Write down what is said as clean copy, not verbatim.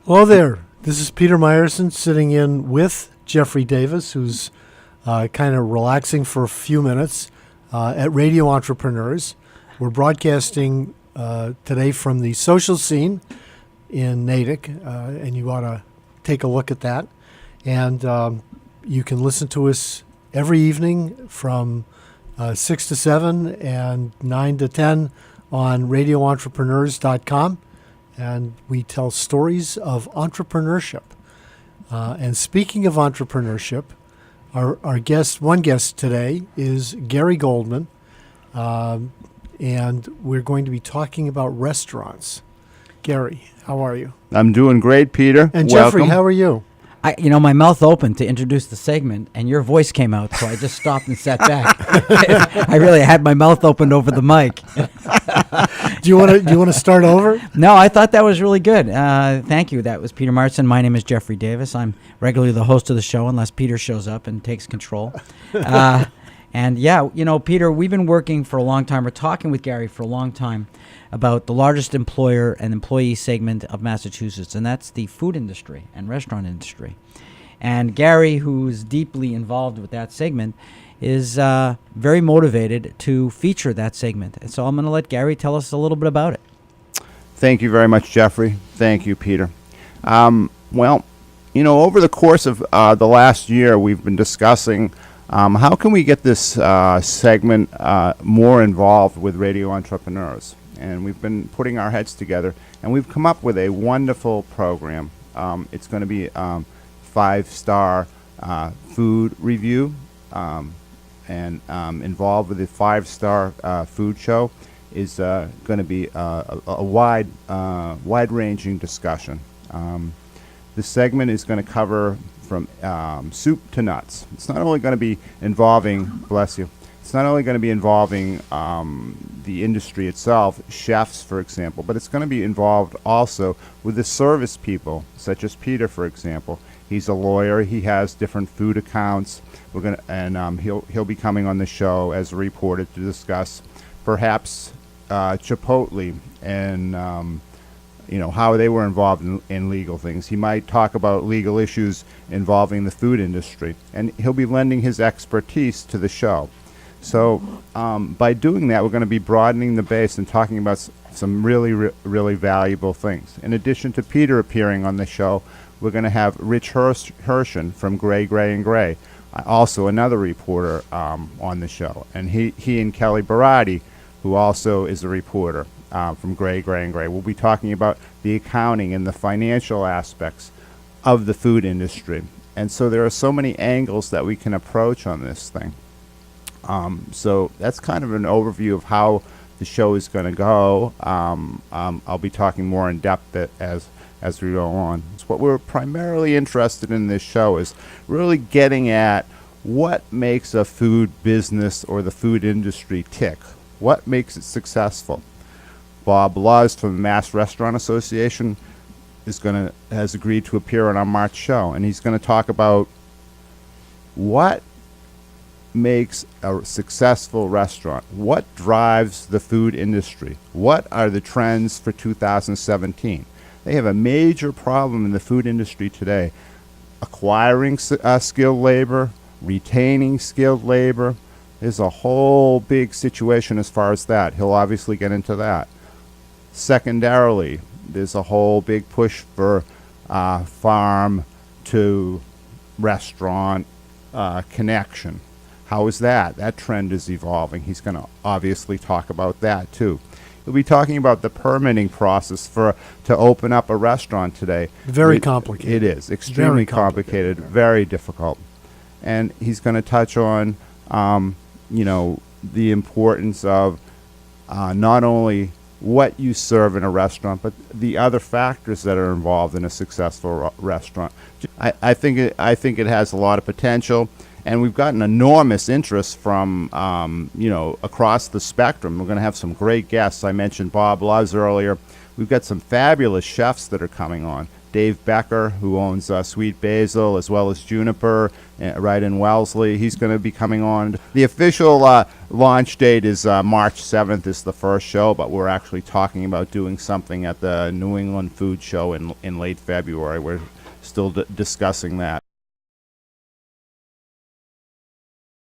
Hello there. This is Peter Meyerson sitting in with Jeffrey Davis, who's kind of relaxing for a few minutes at Radio Entrepreneurs. We're broadcasting today from the social scene in Natick, and you ought to take a look at that. And you can listen to us every evening from 6 to 7 and 9 to 10 on radioentrepreneurs.com. And we tell stories of entrepreneurship. And speaking of entrepreneurship, our guest, one guest today is Gary Goldman, and we're going to be talking about restaurants. Gary, how are you? I'm doing great, Peter. And Welcome. Jeffrey, how are you? My mouth opened to introduce the segment, and your voice came out, so I just stopped and sat back. I really had my mouth opened over the mic. Do you want to start over? No, I thought that was really good. Thank you. That was Peter Martson. My name is Jeffrey Davis. I'm regularly the host of the show, unless Peter shows up and takes control. And yeah, Peter, we've been working for a long time. We're talking with Gary for a long time about the largest employer and employee segment of Massachusetts, and that's the food industry and restaurant industry. And Gary, who's deeply involved with that segment, is very motivated to feature that segment. And so I'm going to let Gary tell us a little bit about it. Thank you very much, Jeffrey. Thank you, Peter. Over the course of the last year, we've been discussing how can we get this segment more involved with radio entrepreneurs. And we've been putting our heads together, and we've come up with a wonderful program. It's going to be 5-star food review, and involved with the 5-star food show is going to be a wide-ranging discussion. This segment is going to cover from soup to nuts. It's not only going to be involving, bless you, it's not only going to be involving the industry itself, chefs, for example, but it's going to be involved also with the service people, such as Peter, for example. He's a lawyer. He has different food accounts. He'll be coming on the show as a reporter to discuss perhaps Chipotle and how they were involved in legal things. He might talk about legal issues involving the food industry, and he'll be lending his expertise to the show. So by doing that, we're going to be broadening the base and talking about some really, really valuable things. In addition to Peter appearing on the show, we're going to have Rich Hershen from Gray, Gray, also another reporter on the show. And he and Kelly Barati, who also is a reporter from Gray, Gray. We'll be talking about the accounting and the financial aspects of the food industry. And so there are so many angles that we can approach on this thing. So that's kind of an overview of how the show is going to go. I'll be talking more in depth as we go on. So what we're primarily interested in this show is really getting at what makes a food business or the food industry tick. What makes it successful? Bob Luz from the Mass Restaurant Association has agreed to appear on our March show, and he's going to talk about what makes a successful restaurant, what drives the food industry, what are the trends for 2017. They have a major problem in the food industry today: acquiring skilled labor, retaining skilled labor. There's a whole big situation as far as that. He'll obviously get into that. Secondarily, there's a whole big push for farm to restaurant connection. How is that? That trend is evolving. He's going to obviously talk about that too. We'll be talking about the permitting process to open up a restaurant today. Very complicated. It is extremely complicated, very difficult. And he's going to touch on, the importance of not only what you serve in a restaurant, but the other factors that are involved in a successful restaurant. I think it has a lot of potential. And we've gotten enormous interest from, across the spectrum. We're going to have some great guests. I mentioned Bob Luz earlier. We've got some fabulous chefs that are coming on. Dave Becker, who owns Sweet Basil, as well as Juniper, right in Wellesley. He's going to be coming on. The official launch date is March 7th is the first show, but we're actually talking about doing something at the New England Food Show in late February. We're still discussing that.